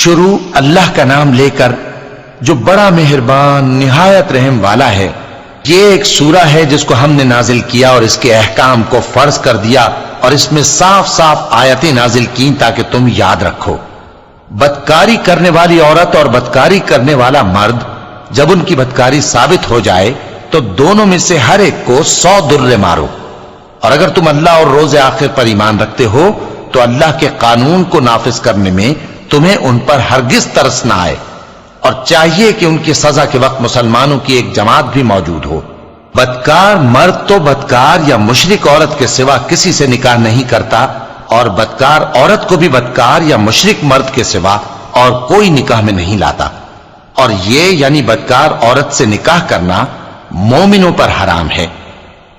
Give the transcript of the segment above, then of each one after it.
شروع اللہ کا نام لے کر جو بڑا مہربان نہایت رحم والا ہے۔ یہ ایک سورہ ہے جس کو ہم نے نازل کیا اور اس کے احکام کو فرض کر دیا اور اس میں صاف صاف آیتیں نازل کی تاکہ تم یاد رکھو۔ بدکاری کرنے والی عورت اور بدکاری کرنے والا مرد جب ان کی بدکاری ثابت ہو جائے تو دونوں میں سے ہر ایک کو 100 درے مارو، اور اگر تم اللہ اور روز آخر پر ایمان رکھتے ہو تو اللہ کے قانون کو نافذ کرنے میں تمہیں ان پر ہرگز ترس نہ آئے، اور چاہیے کہ ان کی سزا کے وقت مسلمانوں کی ایک جماعت بھی موجود ہو۔ بدکار مرد تو بدکار یا مشرک عورت کے سوا کسی سے نکاح نہیں کرتا، اور بدکار عورت کو بھی بدکار یا مشرک مرد کے سوا اور کوئی نکاح میں نہیں لاتا، اور یہ یعنی بدکار عورت سے نکاح کرنا مومنوں پر حرام ہے۔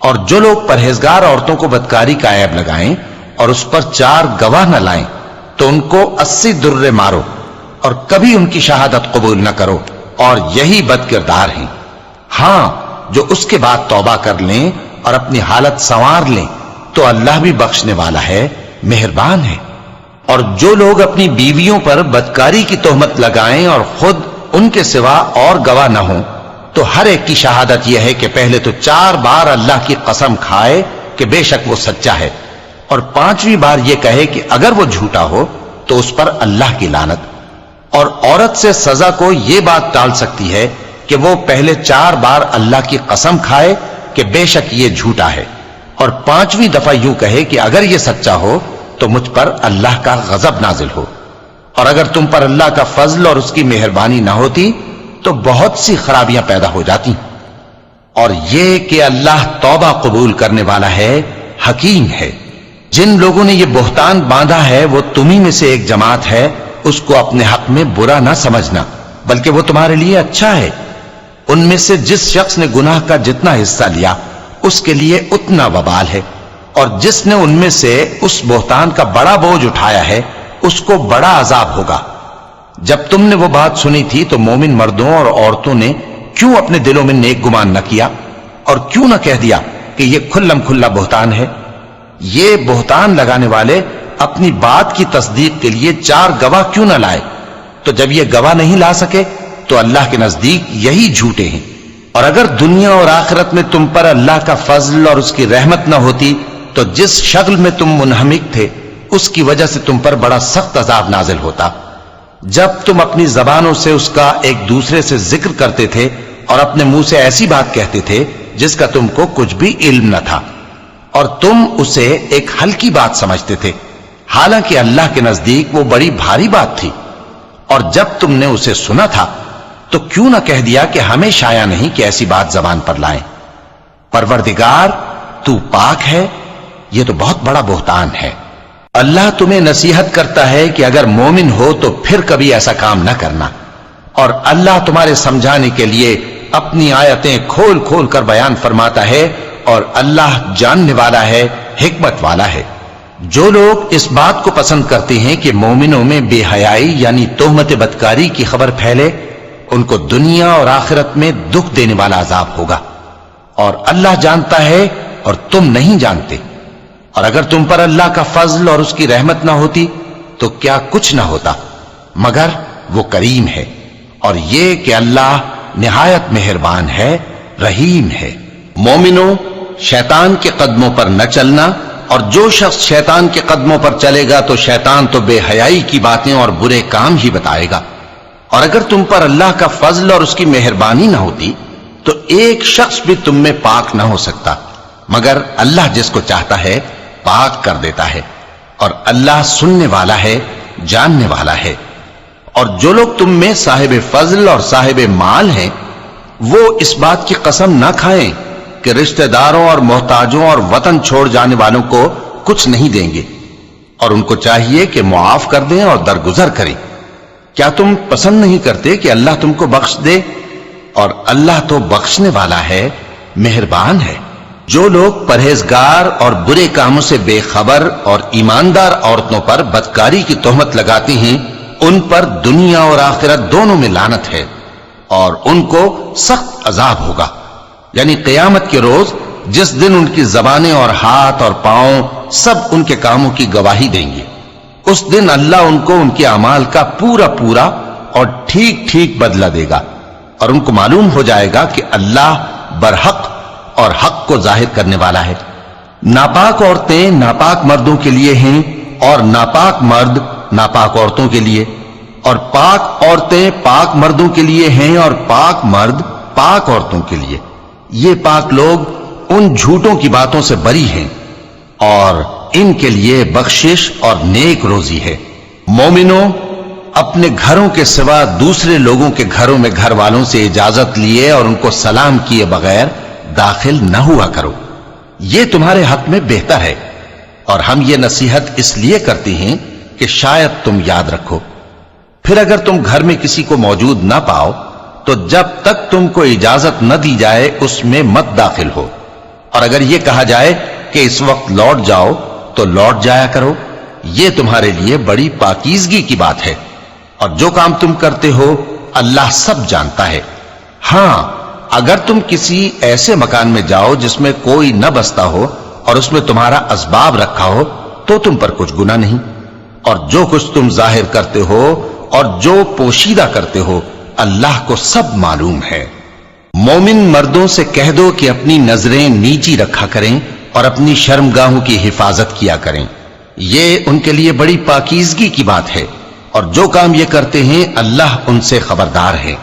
اور جو لوگ پرہیزگار عورتوں کو بدکاری کا عیب لگائیں اور اس پر 4 گواہ نہ لائیں تو ان کو 80 درے مارو، اور کبھی ان کی شہادت قبول نہ کرو، اور یہی بد کردار ہیں۔ ہاں، جو اس کے بعد توبہ کر لیں اور اپنی حالت سنوار لیں تو اللہ بھی بخشنے والا ہے، مہربان ہے۔ اور جو لوگ اپنی بیویوں پر بدکاری کی تہمت لگائیں اور خود ان کے سوا اور گواہ نہ ہوں تو ہر ایک کی شہادت یہ ہے کہ پہلے تو 4 بار اللہ کی قسم کھائے کہ بے شک وہ سچا ہے، اور 5ویں بار یہ کہے کہ اگر وہ جھوٹا ہو تو اس پر اللہ کی لعنت۔ اور عورت سے سزا کو یہ بات ٹال سکتی ہے کہ وہ پہلے 4 بار اللہ کی قسم کھائے کہ بے شک یہ جھوٹا ہے، اور 5ویں دفعہ یوں کہے کہ اگر یہ سچا ہو تو مجھ پر اللہ کا غضب نازل ہو۔ اور اگر تم پر اللہ کا فضل اور اس کی مہربانی نہ ہوتی تو بہت سی خرابیاں پیدا ہو جاتی۔ اور یہ کہ اللہ توبہ قبول کرنے والا ہے، حکیم ہے۔ جن لوگوں نے یہ بہتان باندھا ہے وہ تمہیں میں سے ایک جماعت ہے، اس کو اپنے حق میں برا نہ سمجھنا، بلکہ وہ تمہارے لیے اچھا ہے۔ ان میں سے جس شخص نے گناہ کا جتنا حصہ لیا اس کے لیے اتنا وبال ہے، اور جس نے ان میں سے اس بہتان کا بڑا بوجھ اٹھایا ہے اس کو بڑا عذاب ہوگا۔ جب تم نے وہ بات سنی تھی تو مومن مردوں اور عورتوں نے کیوں اپنے دلوں میں نیک گمان نہ کیا، اور کیوں نہ کہہ دیا کہ یہ کھلم کھلا بہتان ہے؟ یہ بہتان لگانے والے اپنی بات کی تصدیق کے لیے 4 گواہ کیوں نہ لائے؟ تو جب یہ گواہ نہیں لا سکے تو اللہ کے نزدیک یہی جھوٹے ہیں۔ اور اگر دنیا اور آخرت میں تم پر اللہ کا فضل اور اس کی رحمت نہ ہوتی تو جس شکل میں تم منہمک تھے اس کی وجہ سے تم پر بڑا سخت عذاب نازل ہوتا۔ جب تم اپنی زبانوں سے اس کا ایک دوسرے سے ذکر کرتے تھے اور اپنے منہ سے ایسی بات کہتے تھے جس کا تم کو کچھ بھی علم نہ تھا، اور تم اسے ایک ہلکی بات سمجھتے تھے، حالانکہ اللہ کے نزدیک وہ بڑی بھاری بات تھی۔ اور جب تم نے اسے سنا تھا تو کیوں نہ کہہ دیا کہ ہمیں شایع نہیں کہ ایسی بات زبان پر لائیں؟ پروردگار تو پاک ہے، یہ تو بہت بڑا بہتان ہے۔ اللہ تمہیں نصیحت کرتا ہے کہ اگر مومن ہو تو پھر کبھی ایسا کام نہ کرنا، اور اللہ تمہارے سمجھانے کے لیے اپنی آیتیں کھول کھول کر بیان فرماتا ہے، اور اللہ جاننے والا ہے، حکمت والا ہے۔ جو لوگ اس بات کو پسند کرتے ہیں کہ مومنوں میں بے حیائی یعنی تہمت بدکاری کی خبر پھیلے، ان کو دنیا اور آخرت میں دکھ دینے والا عذاب ہوگا، اور اللہ جانتا ہے اور تم نہیں جانتے۔ اور اگر تم پر اللہ کا فضل اور اس کی رحمت نہ ہوتی تو کیا کچھ نہ ہوتا، مگر وہ کریم ہے، اور یہ کہ اللہ نہایت مہربان ہے، رحیم ہے۔ مومنوں، شیطان کے قدموں پر نہ چلنا، اور جو شخص شیطان کے قدموں پر چلے گا تو شیطان تو بے حیائی کی باتیں اور برے کام ہی بتائے گا۔ اور اگر تم پر اللہ کا فضل اور اس کی مہربانی نہ ہوتی تو ایک شخص بھی تم میں پاک نہ ہو سکتا، مگر اللہ جس کو چاہتا ہے پاک کر دیتا ہے، اور اللہ سننے والا ہے، جاننے والا ہے۔ اور جو لوگ تم میں صاحب فضل اور صاحب مال ہیں وہ اس بات کی قسم نہ کھائیں کہ رشتہ داروں اور محتاجوں اور وطن چھوڑ جانے والوں کو کچھ نہیں دیں گے، اور ان کو چاہیے کہ معاف کر دیں اور درگزر کریں۔ کیا تم پسند نہیں کرتے کہ اللہ تم کو بخش دے؟ اور اللہ تو بخشنے والا ہے، مہربان ہے۔ جو لوگ پرہیزگار اور برے کاموں سے بے خبر اور ایماندار عورتوں پر بدکاری کی تہمت لگاتے ہیں ان پر دنیا اور آخرت دونوں میں لعنت ہے، اور ان کو سخت عذاب ہوگا، یعنی قیامت کے روز جس دن ان کی زبانیں اور ہاتھ اور پاؤں سب ان کے کاموں کی گواہی دیں گے۔ اس دن اللہ ان کو ان کے اعمال کا پورا پورا اور ٹھیک ٹھیک بدلہ دے گا، اور ان کو معلوم ہو جائے گا کہ اللہ برحق اور حق کو ظاہر کرنے والا ہے۔ ناپاک عورتیں ناپاک مردوں کے لیے ہیں، اور ناپاک مرد ناپاک عورتوں کے لیے، اور پاک عورتیں پاک مردوں کے لیے ہیں، اور پاک مرد پاک عورتوں کے لیے۔ یہ پاک لوگ ان جھوٹوں کی باتوں سے بری ہیں، اور ان کے لیے بخشش اور نیک روزی ہے۔ مومنوں، اپنے گھروں کے سوا دوسرے لوگوں کے گھروں میں گھر والوں سے اجازت لیے اور ان کو سلام کیے بغیر داخل نہ ہوا کرو، یہ تمہارے حق میں بہتر ہے، اور ہم یہ نصیحت اس لیے کرتے ہیں کہ شاید تم یاد رکھو۔ پھر اگر تم گھر میں کسی کو موجود نہ پاؤ تو جب تک تم کو اجازت نہ دی جائے اس میں مت داخل ہو، اور اگر یہ کہا جائے کہ اس وقت لوٹ جاؤ تو لوٹ جایا کرو، یہ تمہارے لیے بڑی پاکیزگی کی بات ہے، اور جو کام تم کرتے ہو اللہ سب جانتا ہے۔ ہاں، اگر تم کسی ایسے مکان میں جاؤ جس میں کوئی نہ بستا ہو اور اس میں تمہارا اسباب رکھا ہو تو تم پر کچھ گناہ نہیں، اور جو کچھ تم ظاہر کرتے ہو اور جو پوشیدہ کرتے ہو اللہ کو سب معلوم ہے۔ مومن مردوں سے کہہ دو کہ اپنی نظریں نیچی رکھا کریں اور اپنی شرمگاہوں کی حفاظت کیا کریں، یہ ان کے لیے بڑی پاکیزگی کی بات ہے، اور جو کام یہ کرتے ہیں اللہ ان سے خبردار ہے۔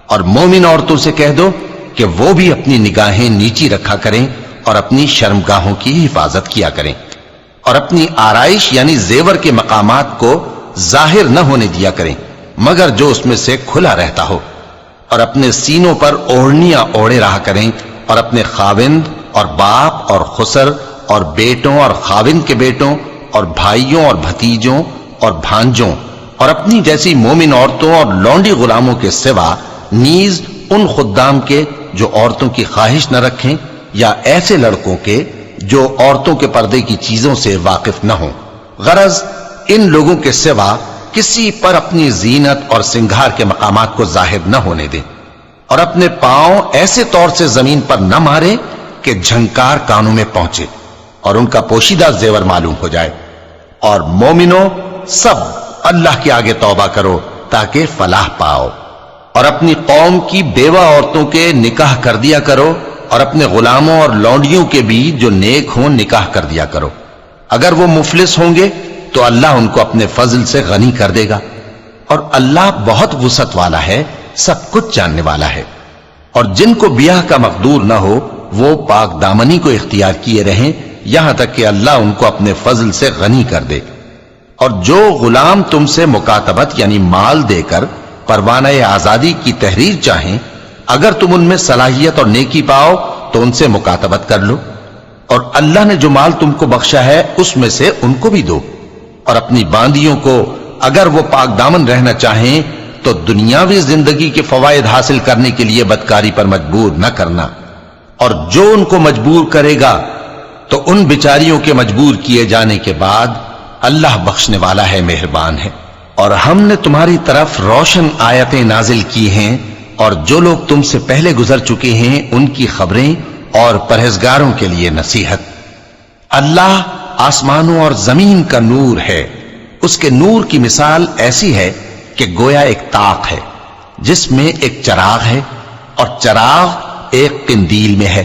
اور مومن عورتوں سے کہہ دو کہ وہ بھی اپنی نگاہیں نیچی رکھا کریں اور اپنی شرمگاہوں کی حفاظت کیا کریں، اور اپنی آرائش یعنی زیور کے مقامات کو ظاہر نہ ہونے دیا کریں مگر جو اس میں سے کھلا رہتا ہو، اور اپنے سینوں پر اوڑھنیاں اوڑھے رہا کریں، اور اپنے خاوند اور باپ اور خسر اور بیٹوں اور خاوند کے بیٹوں اور بھائیوں اور بھتیجوں اور بھانجوں اور اپنی جیسی مومن عورتوں اور لونڈی غلاموں کے سوا نیز ان خدام کے جو عورتوں کی خواہش نہ رکھیں، یا ایسے لڑکوں کے جو عورتوں کے پردے کی چیزوں سے واقف نہ ہوں، غرض ان لوگوں کے سوا کسی پر اپنی زینت اور سنگھار کے مقامات کو ظاہر نہ ہونے دیں، اور اپنے پاؤں ایسے طور سے زمین پر نہ مارے کہ جھنکار کانوں میں پہنچے اور ان کا پوشیدہ زیور معلوم ہو جائے۔ اور مومنوں، سب اللہ کے آگے توبہ کرو تاکہ فلاح پاؤ، اور اپنی قوم کی بیوہ عورتوں کے نکاح کر دیا کرو، اور اپنے غلاموں اور لونڈیوں کے بھی جو نیک ہوں نکاح کر دیا کرو۔ اگر وہ مفلس ہوں گے تو اللہ ان کو اپنے فضل سے غنی کر دے گا، اور اللہ بہت وسعت والا ہے، سب کچھ جاننے والا ہے۔ اور جن کو بیاہ کا مقدور نہ ہو وہ پاک دامنی کو اختیار کیے رہیں یہاں تک کہ اللہ ان کو اپنے فضل سے غنی کر دے۔ اور جو غلام تم سے مکاتبت یعنی مال دے کر پروانہ آزادی کی تحریر چاہیں، اگر تم ان میں صلاحیت اور نیکی پاؤ تو ان سے مکاتبت کر لو، اور اللہ نے جو مال تم کو بخشا ہے اس میں سے ان کو بھی دو۔ اور اپنی باندیوں کو اگر وہ پاک دامن رہنا چاہیں تو دنیاوی زندگی کے فوائد حاصل کرنے کے لیے بدکاری پر مجبور نہ کرنا، اور جو ان کو مجبور کرے گا تو ان بیچاریوں کے مجبور کیے جانے کے بعد اللہ بخشنے والا ہے، مہربان ہے۔ اور ہم نے تمہاری طرف روشن آیتیں نازل کی ہیں، اور جو لوگ تم سے پہلے گزر چکے ہیں ان کی خبریں اور پرہیزگاروں کے لیے نصیحت۔ اللہ آسمانوں اور زمین کا نور ہے، اس کے نور کی مثال ایسی ہے کہ گویا ایک طاق ہے جس میں ایک چراغ ہے، اور چراغ ایک قندیل میں ہے،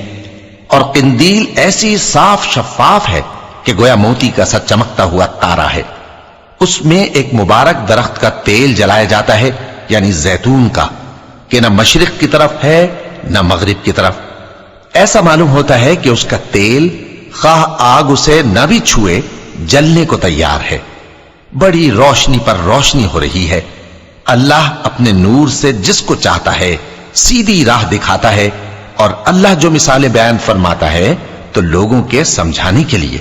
اور قندیل ایسی صاف شفاف ہے کہ گویا موتی کا سا چمکتا ہوا تارا ہے۔ اس میں ایک مبارک درخت کا تیل جلایا جاتا ہے یعنی زیتون کا، کہ نہ مشرق کی طرف ہے نہ مغرب کی طرف۔ ایسا معلوم ہوتا ہے کہ اس کا تیل خواہ آگ اسے نہ بھی چھوئے جلنے کو تیار ہے، بڑی روشنی پر روشنی ہو رہی ہے۔ اللہ اپنے نور سے جس کو چاہتا ہے سیدھی راہ دکھاتا ہے، اور اللہ جو مثالیں بیان فرماتا ہے تو لوگوں کے سمجھانے کے لیے،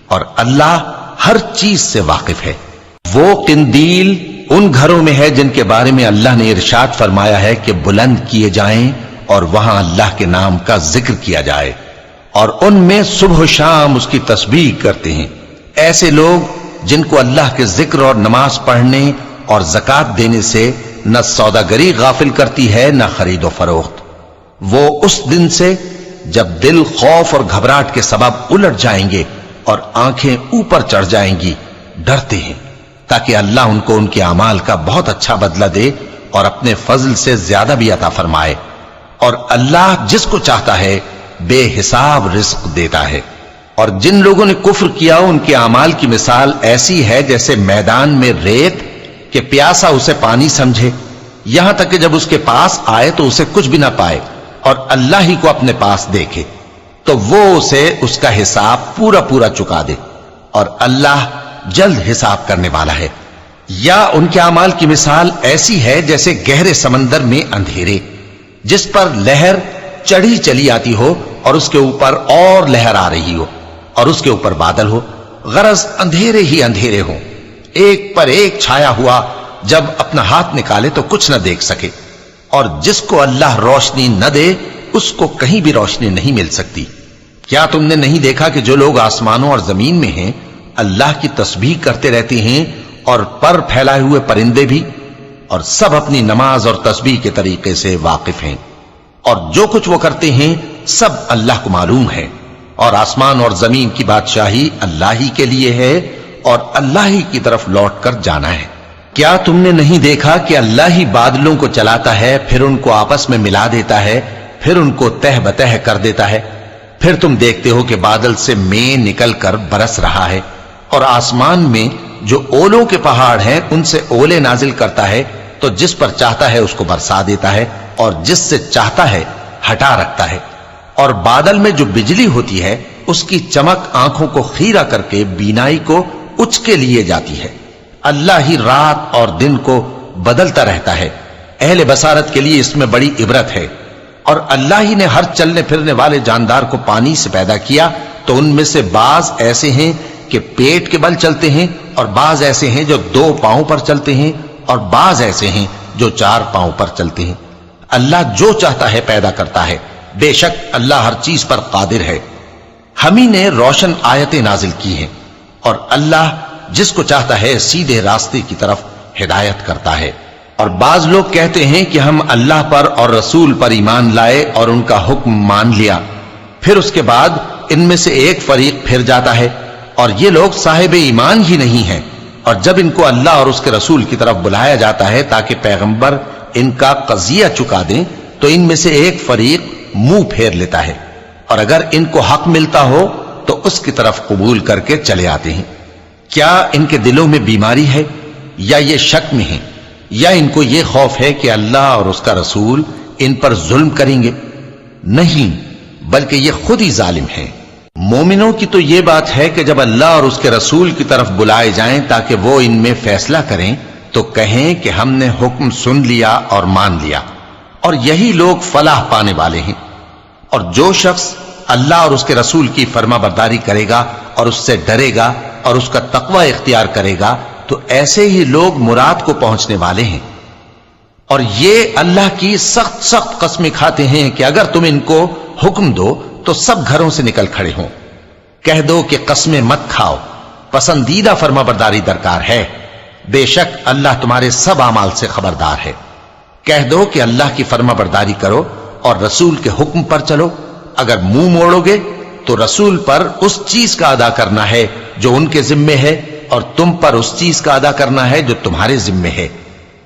اور اللہ ہر چیز سے واقف ہے۔ وہ قندیل ان گھروں میں ہے جن کے بارے میں اللہ نے ارشاد فرمایا ہے کہ بلند کیے جائیں اور وہاں اللہ کے نام کا ذکر کیا جائے، اور ان میں صبح و شام اس کی تسبیح کرتے ہیں۔ ایسے لوگ جن کو اللہ کے ذکر اور نماز پڑھنے اور زکوٰۃ دینے سے نہ سوداگری غافل کرتی ہے نہ خرید و فروخت، وہ اس دن سے جب دل خوف اور گھبراہٹ کے سبب الٹ جائیں گے اور آنکھیں اوپر چڑھ جائیں گی ڈرتے ہیں۔ تاکہ اللہ ان کو ان کے اعمال کا بہت اچھا بدلہ دے اور اپنے فضل سے زیادہ بھی عطا فرمائے. اور اللہ جس کو چاہتا ہے بے حساب رزق دیتا ہے. اور جن لوگوں نے کفر کیا ان کے اعمال کی مثال ایسی ہے جیسے میدان میں ریت کہ پیاسا اسے پانی سمجھے، یہاں تک کہ جب اس کے پاس آئے تو اسے کچھ بھی نہ پائے اور اللہ ہی کو اپنے پاس دیکھے تو وہ اسے اس کا حساب پورا پورا چکا دے، اور اللہ جلد حساب کرنے والا ہے. یا ان کے اعمال کی مثال ایسی ہے جیسے گہرے سمندر میں اندھیرے جس پر لہر چڑھی چلی آتی ہو اور اس کے اوپر اور لہر آ رہی ہو اور اس کے اوپر بادل ہو، غرض اندھیرے ہی اندھیرے ہوں، ایک پر ایک چھایا ہوا، جب اپنا ہاتھ نکالے تو کچھ نہ دیکھ سکے. اور جس کو اللہ روشنی نہ دے اس کو کہیں بھی روشنی نہیں مل سکتی. کیا تم نے نہیں دیکھا کہ جو لوگ آسمانوں اور زمین میں ہیں اللہ کی تسبیح کرتے رہتے ہیں، اور پر پھیلائے ہوئے پرندے بھی، اور سب اپنی نماز اور تسبیح کے طریقے سے واقف ہیں، اور جو کچھ وہ کرتے ہیں سب اللہ کو معلوم ہے. اور آسمان اور زمین کی بادشاہی اللہ ہی کے لیے ہے اور اللہ ہی کی طرف لوٹ کر جانا ہے. کیا تم نے نہیں دیکھا کہ اللہ ہی بادلوں کو چلاتا ہے، پھر ان کو آپس میں ملا دیتا ہے، پھر ان کو تہ بتہ کر دیتا ہے، پھر تم دیکھتے ہو کہ بادل سے مے نکل کر برس رہا ہے، اور آسمان میں جو اولوں کے پہاڑ ہیں ان سے اولے نازل کرتا ہے، تو جس پر چاہتا ہے اس کو برسا دیتا ہے اور جس سے چاہتا ہے ہٹا رکھتا ہے. اور بادل میں جو بجلی ہوتی ہے اس کی چمک آنکھوں کو خیرہ کر کے بینائی کو اچکے لیے جاتی ہے. اللہ ہی رات اور دن کو بدلتا رہتا ہے. اہل بصارت کے لیے اس میں بڑی عبرت ہے. اور اللہ ہی نے ہر چلنے پھرنے والے جاندار کو پانی سے پیدا کیا، تو ان میں سے بعض ایسے ہیں کہ پیٹ کے بل چلتے ہیں، اور بعض ایسے ہیں جو 2 پاؤں پر چلتے ہیں، اور بعض ایسے ہیں جو 4 پاؤں پر چلتے ہیں. اللہ جو چاہتا ہے پیدا کرتا ہے، بے شک اللہ ہر چیز پر قادر ہے. ہم ہی نے روشن آیتیں نازل کی ہیں، اور اللہ جس کو چاہتا ہے سیدھے راستے کی طرف ہدایت کرتا ہے. اور بعض لوگ کہتے ہیں کہ ہم اللہ پر اور رسول پر ایمان لائے اور ان کا حکم مان لیا، پھر اس کے بعد ان میں سے ایک فریق پھر جاتا ہے، اور یہ لوگ صاحب ایمان ہی نہیں ہیں. اور جب ان کو اللہ اور اس کے رسول کی طرف بلایا جاتا ہے تاکہ پیغمبر ان کا قضیہ چکا دیں، تو ان میں سے ایک فریق منہ پھیر لیتا ہے، اور اگر ان کو حق ملتا ہو تو اس کی طرف قبول کر کے چلے آتے ہیں. کیا ان کے دلوں میں بیماری ہے، یا یہ شک میں ہیں، یا ان کو یہ خوف ہے کہ اللہ اور اس کا رسول ان پر ظلم کریں گے؟ نہیں، بلکہ یہ خود ہی ظالم ہیں. مومنوں کی تو یہ بات ہے کہ جب اللہ اور اس کے رسول کی طرف بلائے جائیں تاکہ وہ ان میں فیصلہ کریں تو کہیں کہ ہم نے حکم سن لیا اور مان لیا، اور یہی لوگ فلاح پانے والے ہیں. اور جو شخص اللہ اور اس کے رسول کی فرما برداری کرے گا اور اس سے ڈرے گا اور اس کا تقوی اختیار کرے گا تو ایسے ہی لوگ مراد کو پہنچنے والے ہیں. اور یہ اللہ کی سخت سخت قسمیں کھاتے ہیں کہ اگر تم ان کو حکم دو تو سب گھروں سے نکل کھڑے ہوں. کہہ دو کہ قسمیں مت کھاؤ، پسندیدہ فرما برداری درکار ہے، بے شک اللہ تمہارے سب اعمال سے خبردار ہے. کہہ دو کہ اللہ کی فرما برداری کرو اور رسول کے حکم پر چلو. اگر منہ موڑو گے تو رسول پر اس چیز کا ادا کرنا ہے جو ان کے ذمے ہے، اور تم پر اس چیز کا ادا کرنا ہے جو تمہارے ذمے ہے.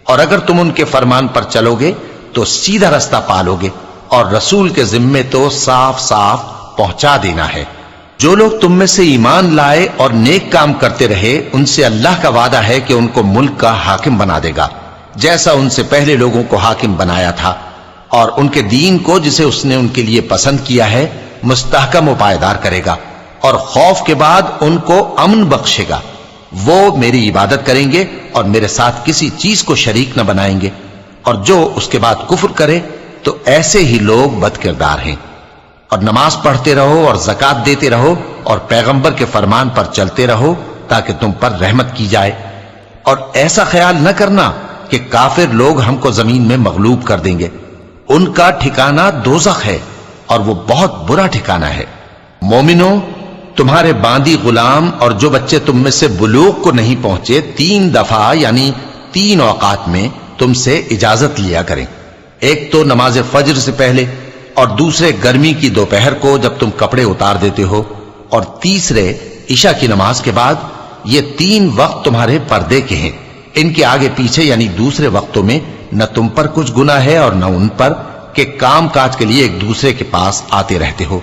اور اگر تم ان کے فرمان پر چلو گے تو سیدھا رستہ پالو گے، اور رسول کے ذمے تو صاف صاف پہنچا دینا ہے. جو لوگ تم میں سے ایمان لائے اور نیک کام کرتے رہے ان سے اللہ کا وعدہ ہے کہ ان کو ملک کا حاکم بنا دے گا، جیسا ان سے پہلے لوگوں کو حاکم بنایا تھا، اور ان کے دین کو جسے اس نے ان کے لیے پسند کیا ہے مستحکم و پائیدار کرے گا، اور خوف کے بعد ان کو امن بخشے گا. وہ میری عبادت کریں گے اور میرے ساتھ کسی چیز کو شریک نہ بنائیں گے. اور جو اس کے بعد کفر کرے تو ایسے ہی لوگ بد کردار ہیں. اور نماز پڑھتے رہو اور زکات دیتے رہو اور پیغمبر کے فرمان پر چلتے رہو تاکہ تم پر رحمت کی جائے. اور ایسا خیال نہ کرنا کہ کافر لوگ ہم کو زمین میں مغلوب کر دیں گے. ان کا ٹھکانہ دوزخ ہے اور وہ بہت برا ٹھکانہ ہے. مومنوں، تمہارے باندی غلام اور جو بچے تم میں سے بلوغ کو نہیں پہنچے 3 دفعہ یعنی 3 اوقات میں تم سے اجازت لیا کریں. ایک تو نماز فجر سے پہلے، اور دوسرے گرمی کی دوپہر کو جب تم کپڑے اتار دیتے ہو، اور تیسرے عشاء کی نماز کے بعد. یہ 3 وقت تمہارے پردے کے ہیں، ان کے آگے پیچھے یعنی دوسرے وقتوں میں نہ تم پر کچھ گناہ ہے اور نہ ان پر، کہ کام کاج کے لیے ایک دوسرے کے پاس آتے رہتے ہو۔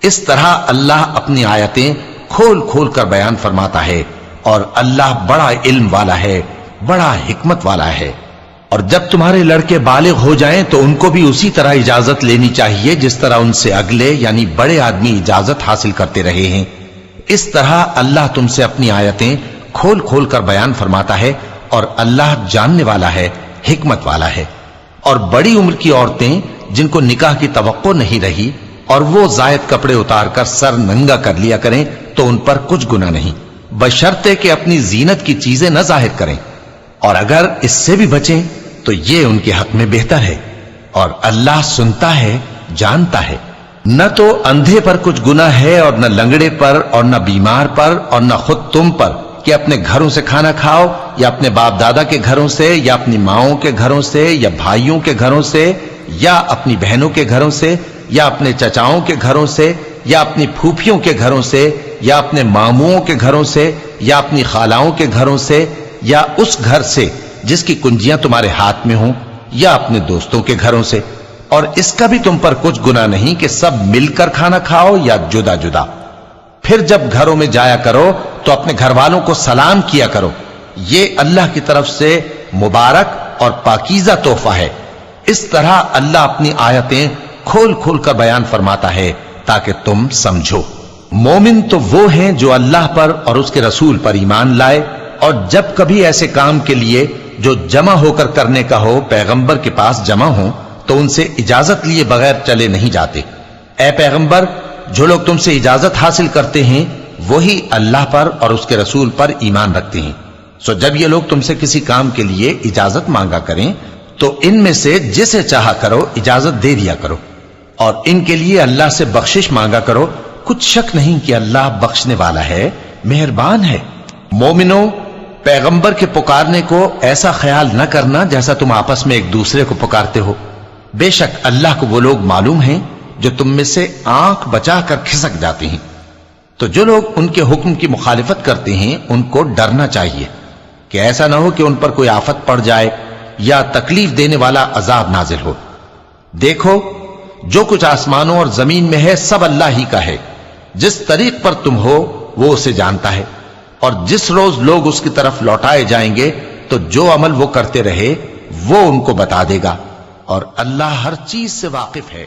اس طرح اللہ اپنی آیتیں کھول کھول کر بیان فرماتا ہے، اور اللہ بڑا علم والا ہے، بڑا حکمت والا ہے۔ اور جب تمہارے لڑکے بالغ ہو جائیں تو ان کو بھی اسی طرح اجازت لینی چاہیے جس طرح ان سے اگلے یعنی بڑے آدمی اجازت حاصل کرتے رہے ہیں۔ اس طرح اللہ تم سے اپنی آیتیں کھول کھول کر بیان فرماتا ہے، اور اللہ جاننے والا ہے، حکمت والا ہے۔ اور بڑی عمر کی عورتیں جن کو نکاح کی توقع نہیں رہی اور وہ زائد کپڑے اتار کر سر ننگا کر لیا کریں تو ان پر کچھ گناہ نہیں، بشرطے کہ اپنی زینت کی چیزیں نہ ظاہر کریں، اور اگر اس سے بھی بچیں تو یہ ان کے حق میں بہتر ہے، اور اللہ سنتا ہے، جانتا ہے۔ نہ تو اندھے پر کچھ گناہ ہے اور نہ لنگڑے پر اور نہ بیمار پر اور نہ خود تم پر کہ اپنے گھروں سے کھانا کھاؤ، یا اپنے باپ دادا کے گھروں سے، یا اپنی ماؤں کے گھروں سے، یا بھائیوں کے گھروں سے، یا اپنی بہنوں کے گھروں سے، یا اپنے چچاؤں کے گھروں سے، یا اپنی پھوپھیوں کے گھروں سے، یا اپنے ماموؤں کے گھروں سے، یا اپنی خالاؤں کے گھروں سے، یا اس گھر سے جس کی کنجیاں تمہارے ہاتھ میں ہوں، یا اپنے دوستوں کے گھروں سے۔ اور اس کا بھی تم پر کچھ گناہ نہیں کہ سب مل کر کھانا کھاؤ یا جدا جدا۔ پھر جب گھروں میں جایا کرو تو اپنے گھر والوں کو سلام کیا کرو، یہ اللہ کی طرف سے مبارک اور پاکیزہ تحفہ ہے۔ اس طرح اللہ اپنی آیتیں کھول کھول کر بیان فرماتا ہے تاکہ تم سمجھو۔ مومن تو وہ ہیں جو اللہ پر اور اس کے رسول پر ایمان لائے، اور جب کبھی ایسے کام کے لیے جو جمع ہو کر کرنے کا ہو پیغمبر کے پاس جمع ہوں تو ان سے اجازت لیے بغیر چلے نہیں جاتے۔ اے پیغمبر، جو لوگ تم سے اجازت حاصل کرتے ہیں وہی اللہ پر اور اس کے رسول پر ایمان رکھتے ہیں، سو جب یہ لوگ تم سے کسی کام کے لیے اجازت مانگا کریں تو ان میں سے جسے چاہا کرو اجازت دے دیا کرو، اور ان کے لیے اللہ سے بخشش مانگا کرو، کچھ شک نہیں کہ اللہ بخشنے والا ہے، مہربان ہے۔ مومنو، پیغمبر کے پکارنے کو ایسا خیال نہ کرنا جیسا تم آپس میں ایک دوسرے کو پکارتے ہو، بے شک اللہ کو وہ لوگ معلوم ہیں جو تم میں سے آنکھ بچا کر کھسک جاتے ہیں۔ تو جو لوگ ان کے حکم کی مخالفت کرتے ہیں ان کو ڈرنا چاہیے کہ ایسا نہ ہو کہ ان پر کوئی آفت پڑ جائے یا تکلیف دینے والا عذاب نازل ہو۔ دیکھو، جو کچھ آسمانوں اور زمین میں ہے سب اللہ ہی کا ہے، جس طریق پر تم ہو وہ اسے جانتا ہے، اور جس روز لوگ اس کی طرف لوٹائے جائیں گے تو جو عمل وہ کرتے رہے وہ ان کو بتا دے گا، اور اللہ ہر چیز سے واقف ہے۔